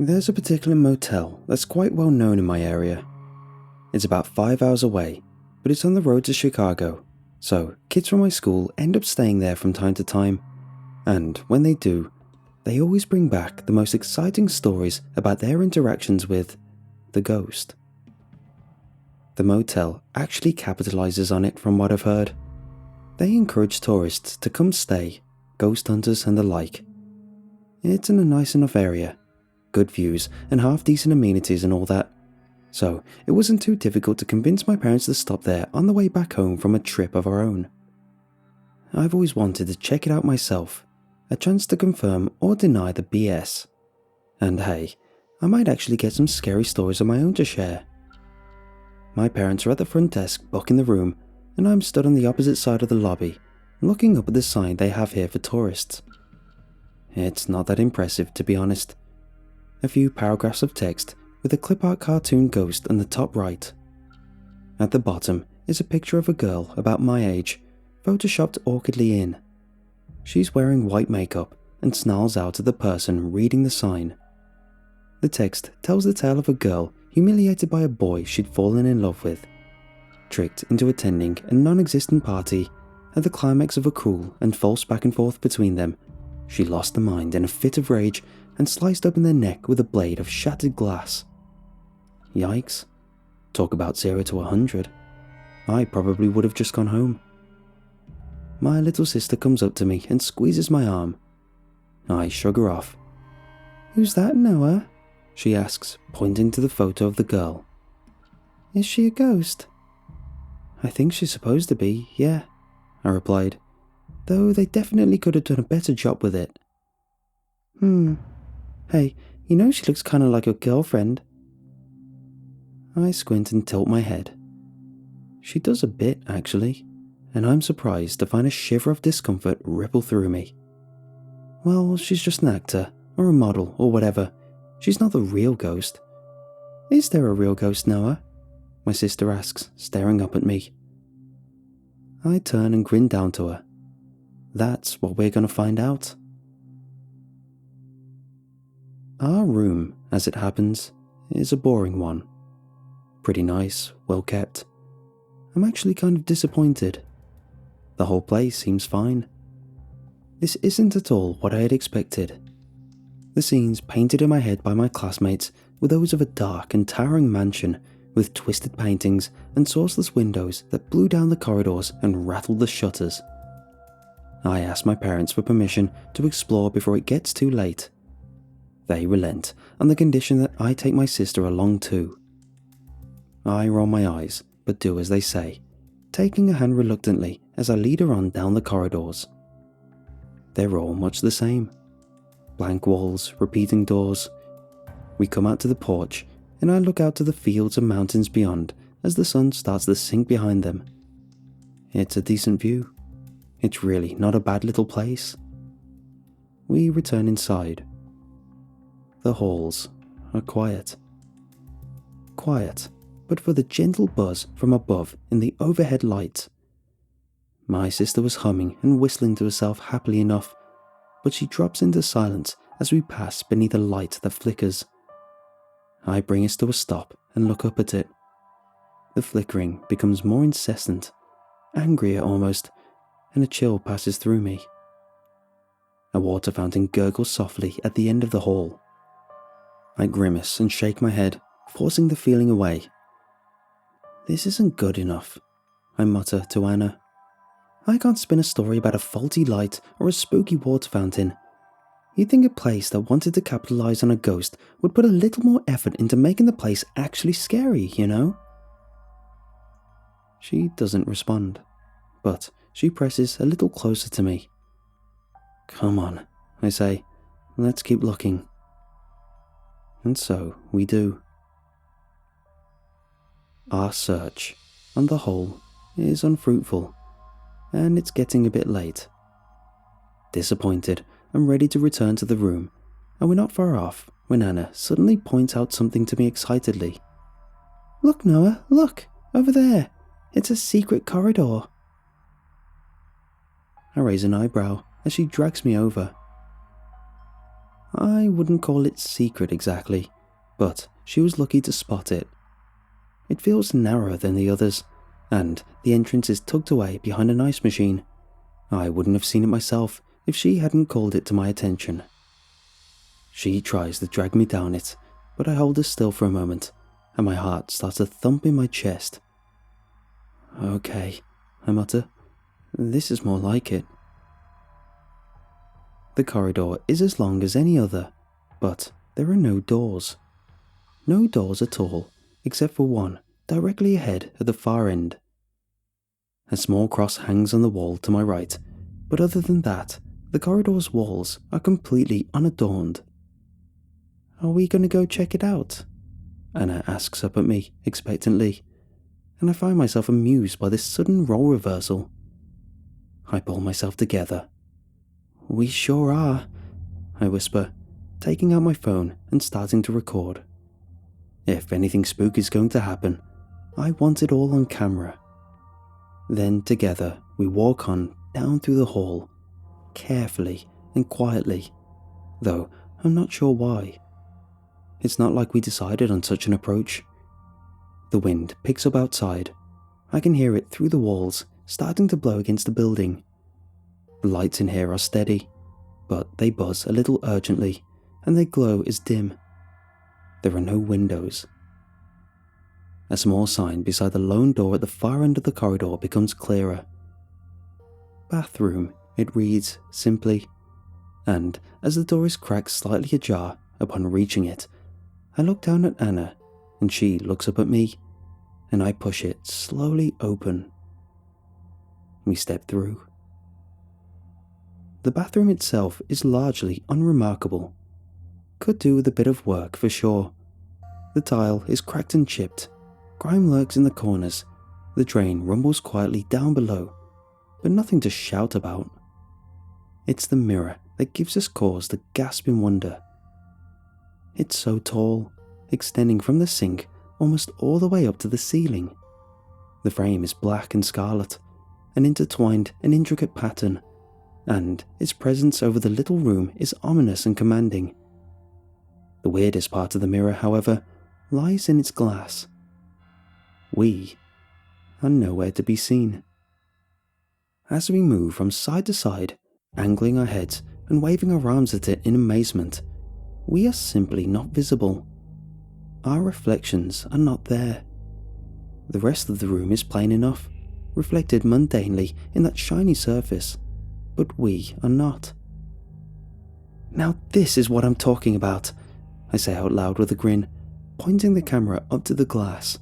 There's a particular motel that's quite well known in my area. It's about 5 hours away, but it's on the road to Chicago, so kids from my school end up staying there from time to time, and when they do, they always bring back the most exciting stories about their interactions with the ghost. The motel actually capitalizes on it from what I've heard. They encourage tourists to come stay, ghost hunters and the like. It's in a nice enough area, good views and half-decent amenities and all that, so it wasn't too difficult to convince my parents to stop there on the way back home from a trip of our own. I've always wanted to check it out myself, a chance to confirm or deny the BS. And hey, I might actually get some scary stories of my own to share. My parents are at the front desk booking the room, and I'm stood on the opposite side of the lobby, looking up at the sign they have here for tourists. It's not that impressive, to be honest. A few paragraphs of text with a clip art cartoon ghost on the top right. At the bottom is a picture of a girl about my age, photoshopped awkwardly in. She's wearing white makeup and snarls out at the person reading the sign. The text tells the tale of a girl humiliated by a boy she'd fallen in love with, tricked into attending a non-existent party. At the climax of a cruel and false back and forth between them, she lost her mind in a fit of rage and sliced open their neck with a blade of shattered glass. Yikes. Talk about 0 to 100. I probably would have just gone home. My little sister comes up to me and squeezes my arm. I shrug her off. "Who's that, Noah?" she asks, pointing to the photo of the girl. "Is she a ghost?" "I think she's supposed to be, yeah," I replied, though they definitely could have done a better job with it. Hey, you know she looks kinda like your girlfriend." I squint and tilt my head. She does a bit, actually, and I'm surprised to find a shiver of discomfort ripple through me. Well, she's just an actor, or a model, or whatever. She's not the real ghost. "Is there a real ghost, Noah?" my sister asks, staring up at me. I turn and grin down to her. That's what we're gonna find out. Our room, as it happens, is a boring one. Pretty nice, well kept. I'm actually kind of disappointed. The whole place seems fine. This isn't at all what I had expected. The scenes painted in my head by my classmates were those of a dark and towering mansion with twisted paintings and sourceless windows that blew down the corridors and rattled the shutters. I asked my parents for permission to explore before it gets too late. They relent on the condition that I take my sister along too. I roll my eyes, but do as they say, taking her hand reluctantly as I lead her on down the corridors. They're all much the same. Blank walls, repeating doors. We come out to the porch, and I look out to the fields and mountains beyond as the sun starts to sink behind them. It's a decent view. It's really not a bad little place. We return inside. The halls are quiet. Quiet, but for the gentle buzz from above in the overhead light. My sister was humming and whistling to herself happily enough, but she drops into silence as we pass beneath a light that flickers. I bring us to a stop and look up at it. The flickering becomes more incessant, angrier almost, and a chill passes through me. A water fountain gurgles softly at the end of the hall. I grimace and shake my head, forcing the feeling away. "This isn't good enough," I mutter to Anna. "I can't spin a story about a faulty light or a spooky water fountain. You'd think a place that wanted to capitalize on a ghost would put a little more effort into making the place actually scary, you know?" She doesn't respond, but she presses a little closer to me. "Come on," I say, "let's keep looking." And so we do. Our search, on the whole, is unfruitful, and it's getting a bit late. Disappointed, I'm ready to return to the room, and we're not far off when Anna suddenly points out something to me excitedly. "Look, Noah, look, over there. It's a secret corridor." I raise an eyebrow as she drags me over. I wouldn't call it secret exactly, but she was lucky to spot it. It feels narrower than the others, and the entrance is tucked away behind an ice machine. I wouldn't have seen it myself if she hadn't called it to my attention. She tries to drag me down it, but I hold her still for a moment, and my heart starts to thump in my chest. Okay, I mutter. This is more like it. The corridor is as long as any other, but there are no doors. No doors at all, except for one directly ahead at the far end. A small cross hangs on the wall to my right, but other than that, the corridor's walls are completely unadorned. Are we going to go check it out? Anna asks up at me expectantly, and I find myself amused by this sudden role reversal. I pull myself together. We sure are, I whisper, taking out my phone and starting to record. If anything spooky is going to happen, I want it all on camera. Then together we walk on down through the hall, carefully and quietly, though I'm not sure why. It's not like we decided on such an approach. The wind picks up outside. I can hear it through the walls, starting to blow against the building. The lights in here are steady, but they buzz a little urgently, and their glow is dim. There are no windows. A small sign beside the lone door at the far end of the corridor becomes clearer. Bathroom, it reads simply, and as the door is cracked slightly ajar upon reaching it, I look down at Anna, and she looks up at me, and I push it slowly open. We step through. The bathroom itself is largely unremarkable. Could do with a bit of work for sure. The tile is cracked and chipped. Grime lurks in the corners. The drain rumbles quietly down below, but nothing to shout about. It's the mirror that gives us cause to gasp in wonder. It's so tall, extending from the sink almost all the way up to the ceiling. The frame is black and scarlet, an intertwined and intricate pattern, and its presence over the little room is ominous and commanding. The weirdest part of the mirror, however, lies in its glass. We are nowhere to be seen. As we move from side to side, angling our heads and waving our arms at it in amazement, we are simply not visible. Our reflections are not there. The rest of the room is plain enough, reflected mundanely in that shiny surface, but we are not. Now this is what I'm talking about, I say out loud with a grin, pointing the camera up to the glass.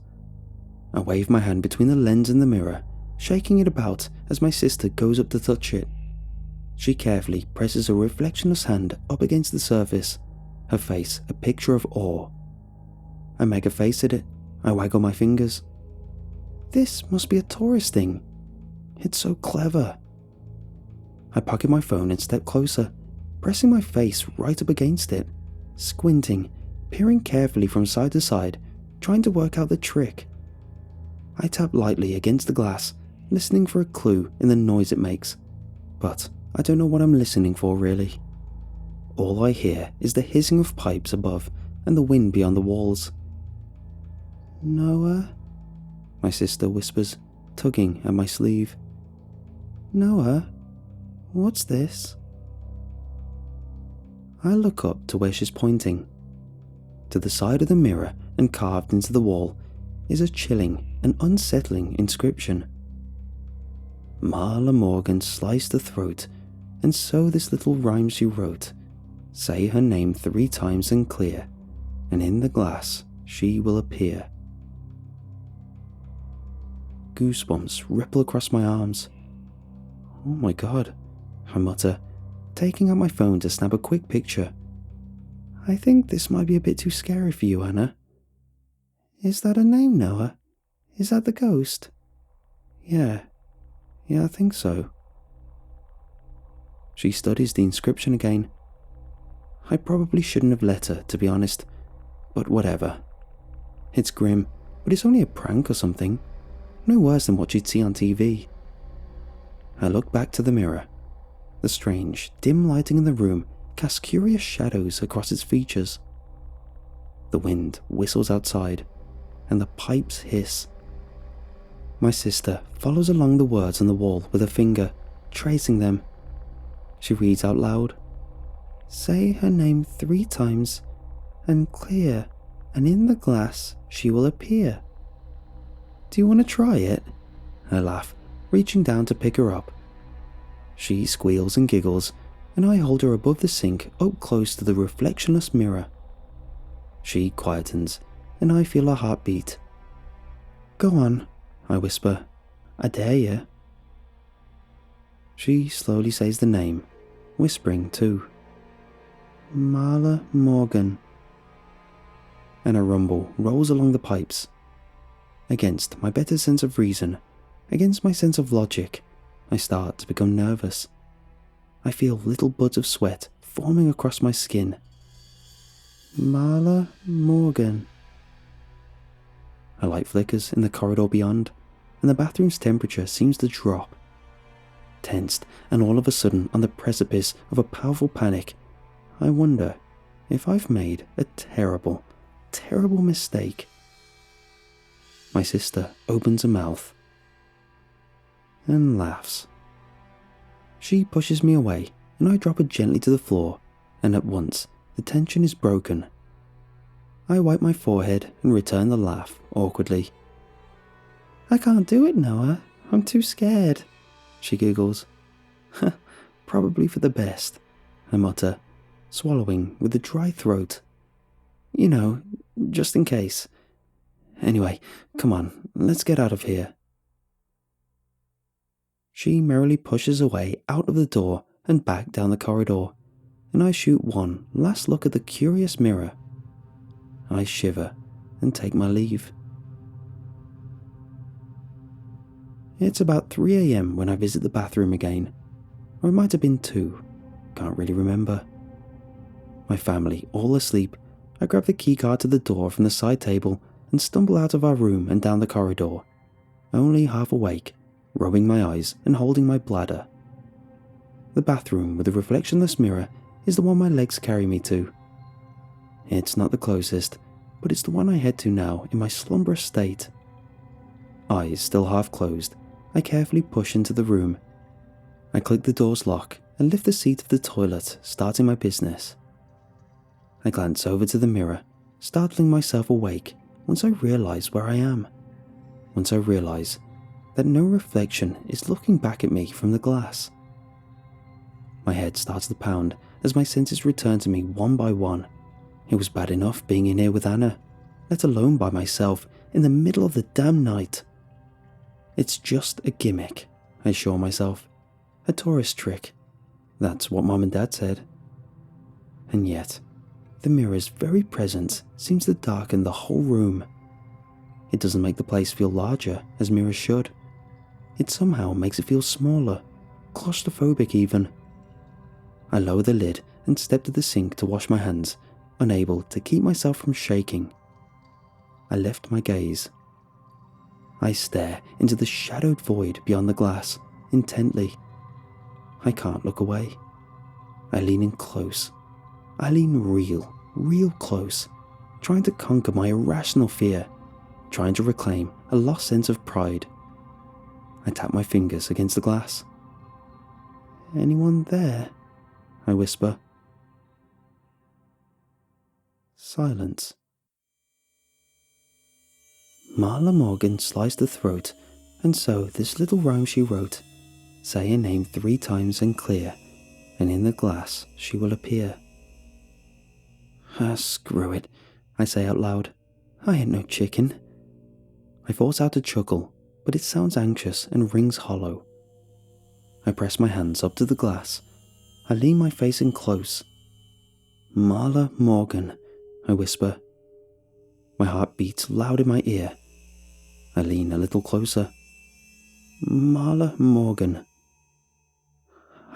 I wave my hand between the lens and the mirror, shaking it about as my sister goes up to touch it. She carefully presses a reflectionless hand up against the surface, her face a picture of awe. I make a face at it. I waggle my fingers. This must be a tourist thing. It's so clever. I pocket my phone and step closer, pressing my face right up against it, squinting, peering carefully from side to side, trying to work out the trick. I tap lightly against the glass, listening for a clue in the noise it makes, but I don't know what I'm listening for really. All I hear is the hissing of pipes above and the wind beyond the walls. Noah? My sister whispers, tugging at my sleeve. Noah? What's this? I look up to where she's pointing. To the side of the mirror and carved into the wall is a chilling and unsettling inscription. Marla Morgan sliced the throat, and so this little rhyme she wrote. Say her name 3 times and clear, and in the glass she will appear. Goosebumps ripple across my arms. Oh my god, I mutter, taking out my phone to snap a quick picture. I think this might be a bit too scary for you, Anna. Is that a name, Noah? Is that the ghost? Yeah, I think so. She studies the inscription again. I probably shouldn't have let her, to be honest, but whatever. It's grim, but it's only a prank or something. No worse than what you'd see on TV. I look back to the mirror. The strange, dim lighting in the room casts curious shadows across its features. The wind whistles outside, and the pipes hiss. My sister follows along the words on the wall with her finger, tracing them. She reads out loud, "Say her name 3 times, and clear, and in the glass she will appear." "Do you want to try it?" I laugh, reaching down to pick her up. She squeals and giggles, and I hold her above the sink up close to the reflectionless mirror. She quietens, and I feel her heartbeat. "Go on," I whisper. "I dare you." She slowly says the name, whispering too. "Marla Morgan." And a rumble rolls along the pipes. Against my better sense of reason, against my sense of logic, I start to become nervous. I feel little buds of sweat forming across my skin. "Marla Morgan." A light flickers in the corridor beyond, and the bathroom's temperature seems to drop. Tensed and all of a sudden on the precipice of a powerful panic, I wonder if I've made a terrible, terrible mistake. My sister opens her mouth and laughs. She pushes me away, and I drop her gently to the floor, and at once the tension is broken. I wipe my forehead and return the laugh awkwardly. "I can't do it, Noah. I'm too scared," she giggles. "Probably for the best," I mutter, swallowing with a dry throat. "You know, just in case. Anyway, come on, let's get out of here." She merrily pushes away out of the door and back down the corridor, and I shoot one last look at the curious mirror. I shiver and take my leave. It's about 3 a.m. when I visit the bathroom again, or it might have been 2, can't really remember. My family all asleep, I grab the keycard to the door from the side table and stumble out of our room and down the corridor, only half awake, rubbing my eyes and holding my bladder. The bathroom with the reflectionless mirror is the one my legs carry me to. It's not the closest, but it's the one I head to now in my slumberous state. Eyes still half closed, I carefully push into the room. I click the door's lock and lift the seat of the toilet, starting my business. I glance over to the mirror, startling myself awake once I realize where I am. Once I realize that no reflection is looking back at me from the glass. My head starts to pound as my senses return to me one by one. It was bad enough being in here with Anna, let alone by myself in the middle of the damn night. It's just a gimmick, I assure myself. A tourist trick. That's what Mom and Dad said. And yet, the mirror's very presence seems to darken the whole room. It doesn't make the place feel larger, as mirrors should. It somehow makes it feel smaller, claustrophobic even. I lower the lid and step to the sink to wash my hands, unable to keep myself from shaking. I lift my gaze. I stare into the shadowed void beyond the glass, intently. I can't look away. I lean in close. I lean real close, trying to conquer my irrational fear, trying to reclaim a lost sense of pride. I tap my fingers against the glass. "Anyone there?" I whisper. Silence. Marla Morgan sliced the throat, and so this little rhyme she wrote, "Say her name 3 times and clear, and in the glass she will appear." Screw it, I say out loud. I ain't no chicken. I force out a chuckle, but it sounds anxious and rings hollow. I press my hands up to the glass. I lean my face in close. "Marla Morgan," I whisper. My heart beats loud in my ear. I lean a little closer. "Marla Morgan.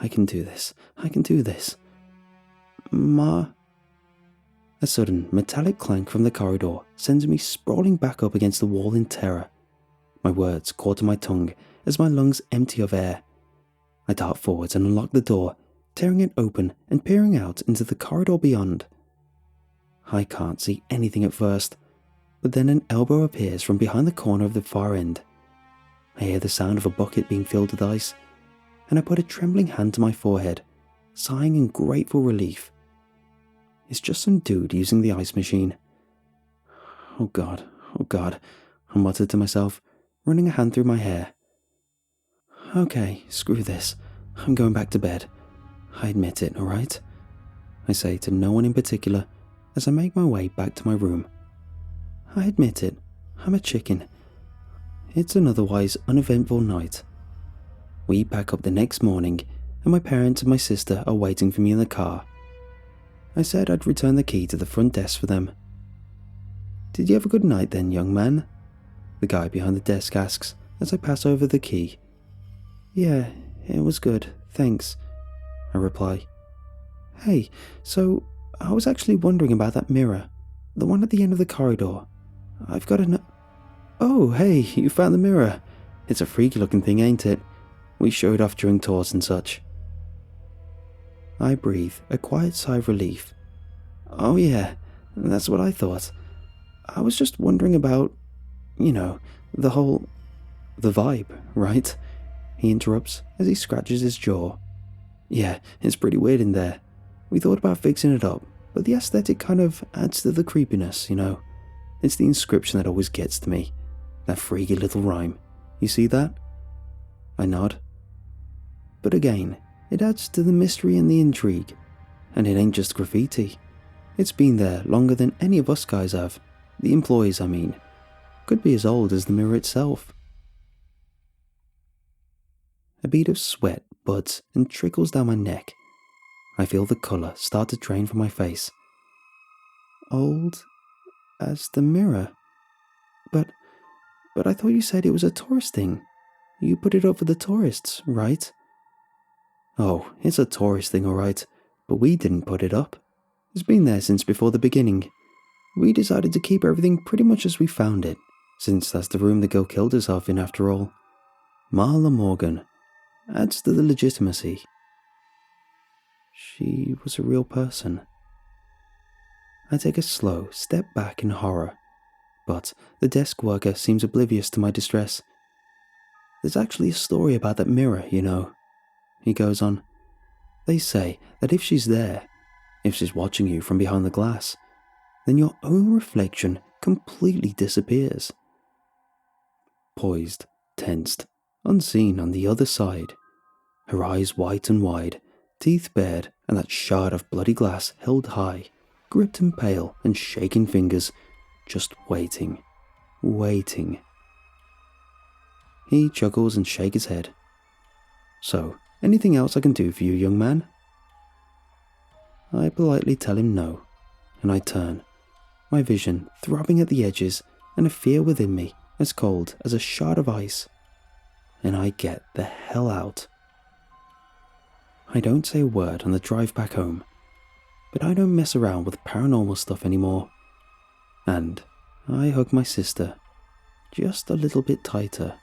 I can do this. I can do this. A sudden metallic clank from the corridor sends me sprawling back up against the wall in terror. My words caught to my tongue as my lungs empty of air. I dart forwards and unlock the door, tearing it open and peering out into the corridor beyond. I can't see anything at first, but then an elbow appears from behind the corner of the far end. I hear the sound of a bucket being filled with ice, and I put a trembling hand to my forehead, sighing in grateful relief. It's just some dude using the ice machine. Oh God, I muttered to myself, running a hand through my hair. Okay, screw this. I'm going back to bed. I admit it, alright? I say to no one in particular as I make my way back to my room. I admit it. I'm a chicken. It's an otherwise uneventful night. We pack up the next morning, and my parents and my sister are waiting for me in the car. I said I'd return the key to the front desk for them. Did you have a good night then, young man? The guy behind the desk asks as I pass over the key. Yeah, it was good, thanks, I reply. Hey, so I was actually wondering about that mirror, the one at the end of the corridor. I've got a Oh, hey, you found the mirror. It's a freaky looking thing, ain't it? We show it off during tours and such. I breathe a quiet sigh of relief. Oh yeah, that's what I thought. I was just wondering about, the vibe, right? He interrupts as he scratches his jaw. Yeah, it's pretty weird in there. We thought about fixing it up, but the aesthetic kind of adds to the creepiness, It's the inscription that always gets to me. That freaky little rhyme. You see that? I nod. But again, it adds to the mystery and the intrigue. And it ain't just graffiti. It's been there longer than any of us guys have. The employees, I mean. Could be as old as the mirror itself. A bead of sweat buds and trickles down my neck. I feel the colour start to drain from my face. Old as the mirror? But I thought you said it was a tourist thing. You put it up for the tourists, right? Oh, it's a tourist thing, alright, but we didn't put it up. It's been there since before the beginning. We decided to keep everything pretty much as we found it, since that's the room the girl killed herself in after all. Marla Morgan. Adds to the legitimacy. She was a real person. I take a slow step back in horror, but the desk worker seems oblivious to my distress. There's actually a story about that mirror, He goes on. They say that if she's there, if she's watching you from behind the glass, then your own reflection completely disappears. Poised, tensed, unseen on the other side, her eyes white and wide, teeth bared, and that shard of bloody glass held high, gripped and pale and shaking fingers, just waiting. He chuckles and shakes his head. So, anything else I can do for you, young man? I politely tell him no, and I turn, my vision throbbing at the edges and a fear within me as cold as a shard of ice, and I get the hell out. I don't say a word on the drive back home, but I don't mess around with paranormal stuff anymore, and I hug my sister just a little bit tighter.